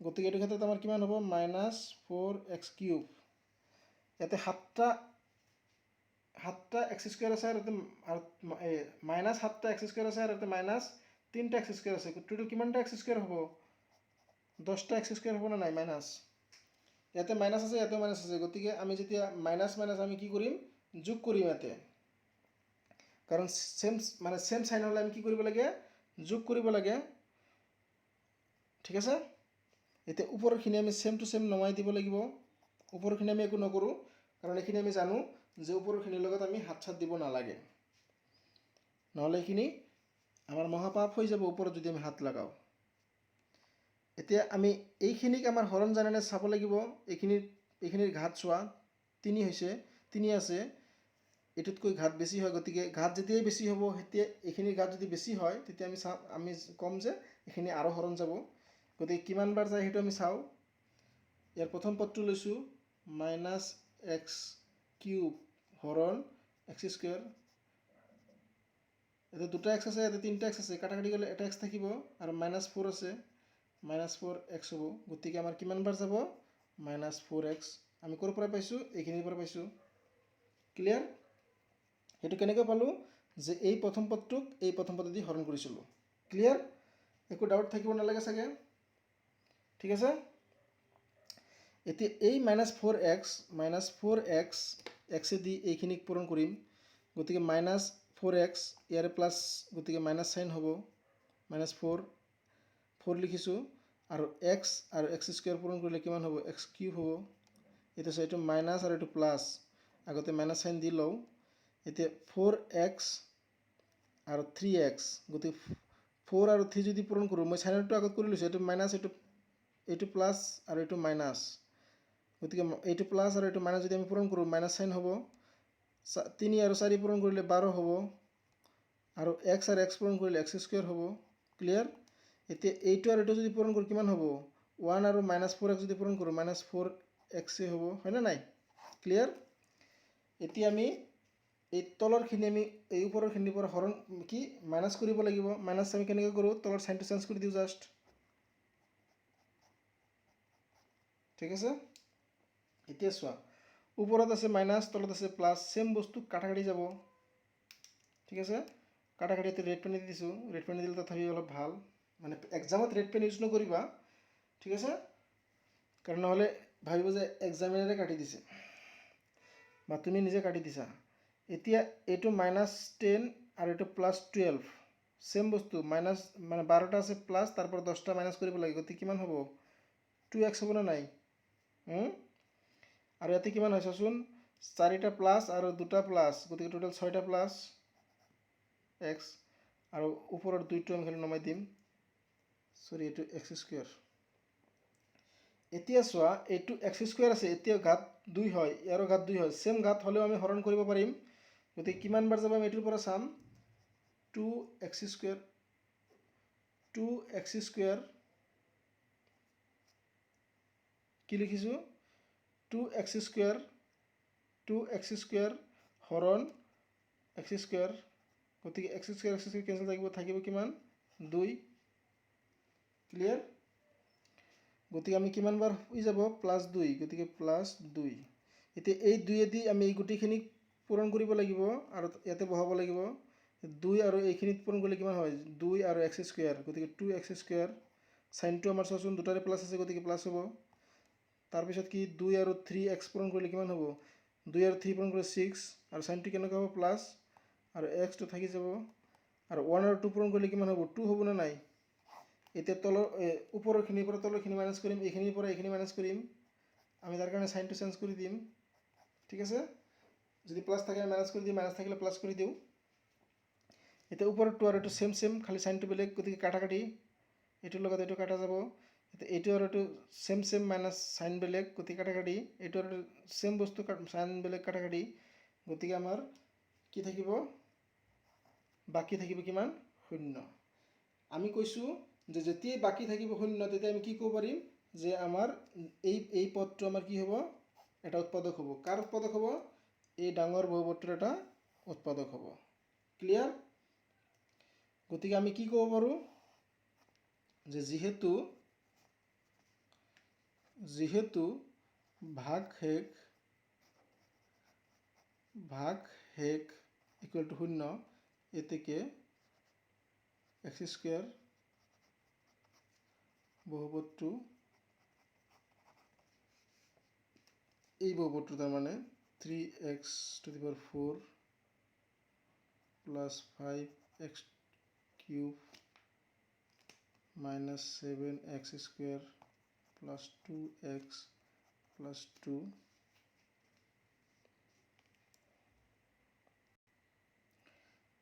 Speaker 1: গতিকে এইটো ক্ষেত্ৰত আমাৰ কিমান হ'ব মাইনাছ 4x কিউব ইয়াতে সাতটা x স্কুৱেৰ আছে আৰু মাইনাছ 7টা x স্কুৱেৰ আছে আৰু মাইনাছ 3টা x স্কুৱেৰ আছে টোটেল কিমানটা x স্কুৱেৰ হ'ব 10টা x স্কুৱেৰ হ'ব না নাই মাইনাছ ইয়াতে মাইনাছ আছে ইয়াতে মাইনাছ আছে গতিকে আমি যেতিয়া মাইনাছ মাইনাছ আমি কি কৰিম যোগ কৰিম ইয়াতে কাৰণ সেম সাইন হ'লে আমি কি কৰিব লাগে যোগ কৰিব লাগে ঠিক আছে এতিয়া ওপৰৰখিনি আমি সেম টু সেম নমাই দিব লাগিব ওপৰৰখিনি আমি একো নকৰোঁ কাৰণ এইখিনি আমি জানো যে ওপৰৰখিনিৰ লগত আমি হাত ছাত দিব নালাগে নহ'লে এইখিনি আমাৰ মহাপাপ হৈ যাব ওপৰত যদি আমি হাত লগাওঁ এতিয়া আমি এইখিনিক আমাৰ হৰণ জানেনে চাব লাগিব এইখিনিৰ ঘাত চোৱা 3 হৈছে 3 আছে এটুতকৈ ঘাত বেছি হয় গতিকে ঘাত যেতিয়াই বেছি হ'ব তেতিয়া এইখিনিৰ ঘাত যদি বেছি হয় তেতিয়া আমি কম যে এইখিনি আৰু হৰণ যাব গতিকে কিমানবাৰ যায় সেইটো আমি চাওঁ ইয়াৰ প্ৰথম পদটো লৈছোঁ মাইনাছ এক্স কিউব হৰণ এক্স স্কুৱেৰ ইয়াতে দুটা এক্স আছে ইয়াতে তিনিটা এক্স আছে কাটাকাটি গ'লে এটা এক্স থাকিব আৰু মাইনাছ 4 আছে মাইনাছ 4x হ'ব গতিকে আমাৰ কিমানবাৰ যাব মাইনাছ 4x আমি ক'ৰ পৰা পাইছোঁ এইখিনিৰ পৰা পাইছোঁ ক্লিয়াৰ সেইটো কেনেকৈ পালোঁ যে এই প্ৰথম পদটোক এই প্ৰথম পদেদি হৰণ কৰিছিলোঁ ক্লিয়াৰ একো ডাউট থাকিব নালাগে চাগে ঠিক আছে এতিয়া এই মাইনাছ 4x এক্সেদি এইখিনিক পূৰণ কৰিম গতিকে মাইনাছ 4x ইয়াৰে প্লাছ গতিকে মাইনাছ চাইন হ'ব মাইনাছ 4 লিখিছোঁ আৰু x আৰু x স্কুৱেৰ পূৰণ কৰিলে কিমান হ'ব x কিউব হ'ব এতিয়া এইটো মাইনাছ আৰু এইটো প্লাছ আগতে মাইনাছ চাইন দি লওঁ এতিয়া 4x আৰু 3x গতিকে 4 আৰু 3 যদি পূৰণ কৰোঁ মই চাইনটো আগত কৰি লৈছোঁ এইটো মাইনাছ এইটো প্লাছ আৰু এইটো মাইনাছ গতিকে এইটো প্লাছ আৰু এইটো মাইনাছ যদি আমি পূৰণ কৰোঁ মাইনাছ চাইন হ'ব 3 আৰু 4 পূৰণ কৰিলে 12 হ'ব আৰু x পূৰণ কৰিলে x স্কুৱেৰ হ'ব ক্লিয়াৰ এতিয়া এইটো আৰু এইটো যদি পূৰণ কৰোঁ কিমান হ'ব 1 আৰু মাইনাছ 4x যদি পূৰণ কৰোঁ মাইনাছ 4x হ'ব হয়নে নাই ক্লিয়াৰ এতিয়া আমি এই তলৰখিনি আমি এই ওপৰৰখিনিৰ পৰা হৰণ কি মাইনাছ কৰিব লাগিব মাইনাছ আমি কেনেকৈ কৰোঁ তলৰ চাইনটো চেঞ্জ কৰি দিওঁ জাষ্ট ঠিক আছে এতিয়া চোৱা ওপৰত আছে মাইনাছ তলত আছে প্লাছ সেম বস্তু কাটাকাটি যাব ঠিক আছে কাটাকাটিতে ৰেড পেন দিছোঁ, ৰেড পেন দিলে তথাপি অলপ ভাল, মানে এক্সামত ৰেড পেন ইউজ নকৰিবা, ঠিক আছে, কাৰণ নহ'লে ভাবিব যে এক্সামিনাৰে কাটি দিছে বা তুমি নিজে কাটি দিছা। এতিয়া এইটো -10 আৰু এইটো +12 সেম বস্তু, মাইনাছ মানে 12টা আছে প্লাছ, তাৰপৰা 10টা মাইনাছ কৰিব লাগে, গতিকে কিমান হ'ব 2x হ'ব নে নাই? আৰু ইয়াতে কিমান হয় চাচোন, 4টা প্লাছ আৰু 2টা প্লাছ, গতিকে টোটেল 6টা প্লাছ x, আৰু ওপৰৰ 2টো আমি খালি নমাই দিম, সৰি এইটো x²। এতিয়া চোৱা এইটো x² আছে, এতিয়া ঘাত 2 হয়, ইয়াৰো ঘাত 2 হয়, সেম ঘাত হ'লেও আমি হৰণ কৰিব পাৰিম, গতিকে কিমান বাৰ যাব আমি এইটোৰ পৰা চাম, 2x² কি লিখিছোঁ, 2x² হৰণ x², গতিকে x² কেঞ্চেল থাকিব কিমান 2, ক্লিয়াৰ। গতিকে আমি কিমান বাৰ হৈ যাব +2, গতিকে +2। এতিয়া এই 2 আমি এই গোটেইখিনি পূৰণ কৰিব লাগিব আৰু ইয়াতে বহাব লাগিব, 2 আৰু এইখিনিত পূৰণ কৰিলে কিমান হয় 2 আৰু x², গতিকে 2x², চাইনটো আমাৰ চোৱাচোন দুটাৰে প্লাছ আছে, গতিকে প্লাছ হ'ব। তাৰপিছত কি 2 আৰু 3x পূৰণ কৰিলে কিমান হ'ব, 2 আৰু 3 পূৰণ কৰিলে 6, আৰু চাইনটো কেনেকুৱা হ'ব প্লাছ, আৰু xটো থাকি যাব, আৰু 1 আৰু 2 পূৰণ কৰিলে কিমান হ'ব 2 হ'ব নে নাই। এতিয়া তলৰ ওপৰৰখিনিৰ পৰা তলৰখিনি মাইনাছ কৰিম, এইখিনিৰ পৰা এইখিনি মাইনাছ কৰিম, আমি তাৰ কাৰণে চাইনটো চেঞ্জ কৰি দিম, ঠিক আছে, যদি প্লাছ থাকে মাইনাছ কৰি দিম, মাইনাছ থাকিলে প্লাছ কৰি দিওঁ। এতিয়া ওপৰৰটো আৰু এইটো চেম খালি চাইনটো বেলেগ, গতিকে কাটাকাটি, এইটোৰ লগত এইটো কাটা যাব, এতিয়া এইটো আৰু এইটো চেম মাইনাছ চাইন বেলেগ, গতিকে কাটাকাটি, এইটো আৰু চেম বস্তু চাইন বেলেগ কাটাকাটি, গতিকে আমাৰ কি থাকিব, বাকী থাকিব কিমান 0। আমি কৈছোঁ যে যেতিয়াই বাকী থাকিব 0, তেতিয়া আমি কি ক'ব পাৰিম যে আমাৰ এই পদটো আমাৰ কি হ'ব, এটা উৎপাদক হ'ব। কাৰ উৎপাদক হ'ব, এই ডাঙৰ বহুপদটোৰ এটা উৎপাদক হ'ব, ক্লিয়াৰ। গতিকে আমি কি ক'ব পাৰোঁ যে যিহেতু ভাগশেষ ইকুৱেল টু 0, এতেকে x² বহুপদটো, এই বহুপদটো তাৰমানে 3x⁴ + 5x³ - 7x² + 2x + 2,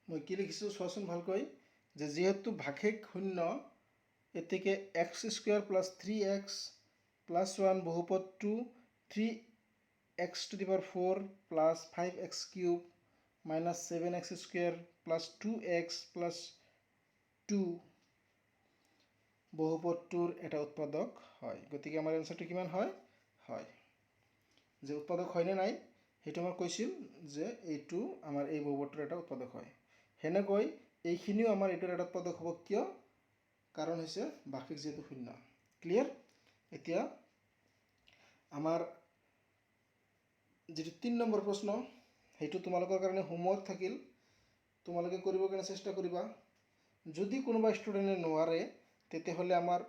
Speaker 1: মই কি লিখিছোঁ চোৱাচোন ভালকৈ, যে যিহেতু ভাগশেষ 0, এতেকে x² + 3x + 1 বহুপদটো 3x⁴ + 5x³ - 7x² + 2x + 2 বহুপদটোৰ এটা উৎপাদক হয়। গতিকে আমাৰ এনচাৰটো কিমান হয়, যে উৎপাদক হয়নে নাই সেইটো মই কৈছিল, যে এইটো আমাৰ এই বহুপদটোৰ এটা উৎপাদক হয়। সেনেকৈ এইখিনিও আমাৰ এইটোৰ এটা উৎপাদক হ'ব, কিয়, কাৰণ হৈছে ভাগশেষ যিহেতু 0, ক্লিয়াৰ। এতিয়া আমাৰ যিটো 3 নম্বৰ প্ৰশ্ন, সেইটো তোমালোকৰ কাৰণে হোমৱৰ্ক থাকিল, তোমালোকে কৰিবৰ কাৰণে চেষ্টা কৰিবা। যদি কোনোবা ষ্টুডেণ্টে নোৱাৰে, তেতিয়াহ'লে আমাৰ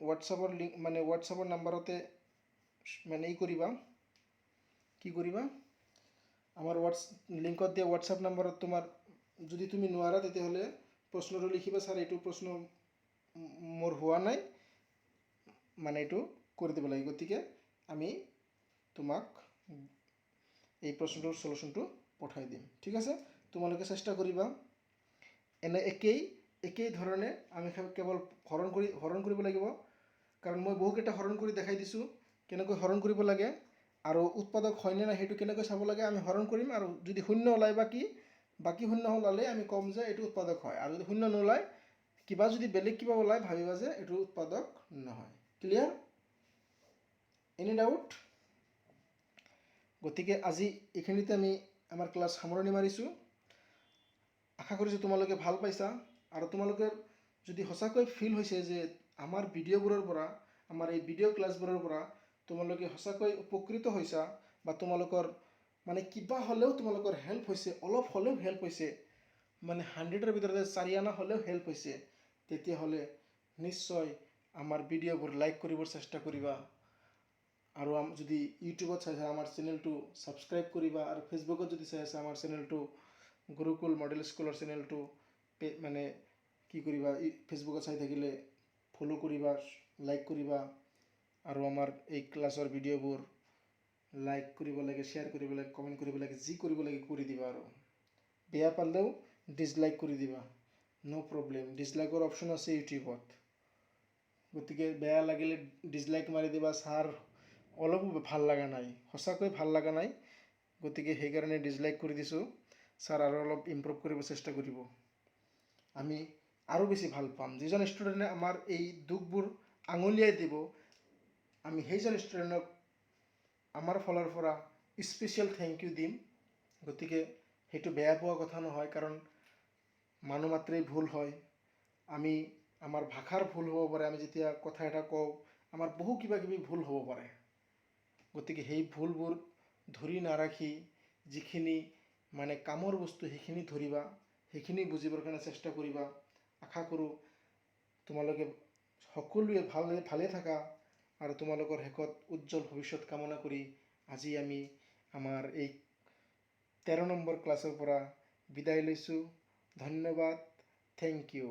Speaker 1: হোৱাটছআপৰ লিংক মানে হোৱাটছআপৰ নাম্বাৰতে মানে কি কৰিবা, আমাৰ লিংকত দিয়া হোৱাটছআপ নাম্বাৰত তোমাৰ, যদি তুমি নোৱাৰা তেতিয়াহ'লে প্ৰশ্নটো লিখিবা, ছাৰ এইটো প্ৰশ্ন মোৰ হোৱা নাই, মানে এইটো কৰি দিব লাগে, গতিকে আমি তোমাক এই প্ৰশ্নটোৰ চলুশ্যনটো পঠাই দিম, ঠিক আছে। তোমালোকে চেষ্টা কৰিবা, এনে একেই ধৰণে আমি কেৱল হৰণ কৰিব লাগিব, কাৰণ মই বহুকেইটা হৰণ কৰি দেখাই দিছোঁ কেনেকৈ হৰণ কৰিব লাগে, আৰু উৎপাদক হয়নে নাই সেইটো কেনেকৈ চাব লাগে। আমি হৰণ কৰিম, আৰু যদি 0 ওলায় বাকী 0 ওলালে আমি ক'ম যে এইটো উৎপাদক হয়, আৰু যদি 0 নোলায়, কিবা যদি বেলেগ কিবা ওলায়, ভাবিবা যে এইটো উৎপাদক নহয়, ক্লিয়াৰ। Any doubt? গতিকে আজি এইখিনিতে আমি আমাৰ ক্লাছ সামৰণি মাৰিছোঁ। আশা কৰিছোঁ তোমালোকে ভাল পাইছা, আৰু তোমালোকে যদি সঁচাকৈ ফিল হৈছে যে আমাৰ ভিডিঅ'বোৰৰ পৰা, আমাৰ এই ভিডিঅ' ক্লাছবোৰৰ পৰা তোমালোকে সঁচাকৈ উপকৃত হৈছা, বা তোমালোকৰ মানে কিবা হ'লেও তোমালোকৰ হেল্প হৈছে, অলপ হ'লেও হেল্প হৈছে, মানে 100ৰ ভিতৰতে 4 আনা হ'লেও হেল্প হৈছে, তেতিয়াহ'লে নিশ্চয় আমাৰ ভিডিঅ'বোৰ লাইক কৰিবৰ চেষ্টা কৰিবা। আৰু যদি ইউটিউবত চাইছা আমাৰ চেনেলটো ছাবস্ক্ৰাইব কৰিবা, আৰু ফেচবুকত যদি চাই আছা আমাৰ চেনেলটো গুৰুকুল মডেল স্কুলৰ চেনেলটো মানে কি কৰিবা, ফেচবুকত চাই থাকিলে ফ'ল' কৰিবা, লাইক কৰিবা, আৰু আমাৰ এই ক্লাছৰ ভিডিঅ'বোৰ লাইক কৰিব লাগে, শ্বেয়াৰ কৰিব লাগে, কমেণ্ট কৰিব লাগে, যি কৰিব লাগে কৰি দিবা। আৰু বেয়া পালেও ডিছলাইক কৰি দিবা, ন' প্ৰব্লেম, ডিছলাইকৰ অপশ্যন আছে ইউটিউবত। গতিকে বেয়া লাগিলে ডিছলাইক মাৰি দিবা, ছাৰ অলপো ভাল লগা নাই, সঁচাকৈ ভাল লগা নাই, গতিকে সেইকাৰণে ডিছলাইক কৰি দিছোঁ। ছাৰ আৰু অলপ ইমপ্ৰুভ কৰিব চেষ্টা কৰিব, আমি আৰু বেছি ভাল পাম। যিজন ষ্টুডেণ্টে আমাৰ এই দুখবোৰ আঙুলিয়াই দিব, আমি সেইজন ষ্টুডেণ্টক আমাৰ ফালৰ পৰা স্পেচিয়েল থেংক ইউ দিম। গতিকে সেইটো বেয়া পোৱা কথা নহয়, কাৰণ মানুহ মাত্ৰেই ভুল হয়। আমি আমাৰ ভাষাৰ ভুল হ'ব পাৰে, আমি যেতিয়া কথা এটা কওঁ আমাৰ বহু কিবা কিবি ভুল হ'ব পাৰে। গতিকে সেই ভুলবোৰ ধৰি নাৰাখি যিখিনি মানে কামৰ বস্তু সেইখিনি ধৰিবা, সেইখিনি বুজিবৰ কাৰণে চেষ্টা কৰিবা। আশা কৰোঁ তোমালোকে সকলোৱে ভালে থাকা, আৰু তোমালোকৰ শেষত উজ্জ্বল ভৱিষ্যত কামনা কৰি আজি আমি আমাৰ এই 13 নম্বৰ ক্লাছৰ পৰা বিদায় লৈছোঁ। ধন্যবাদ, থেংক ইউ।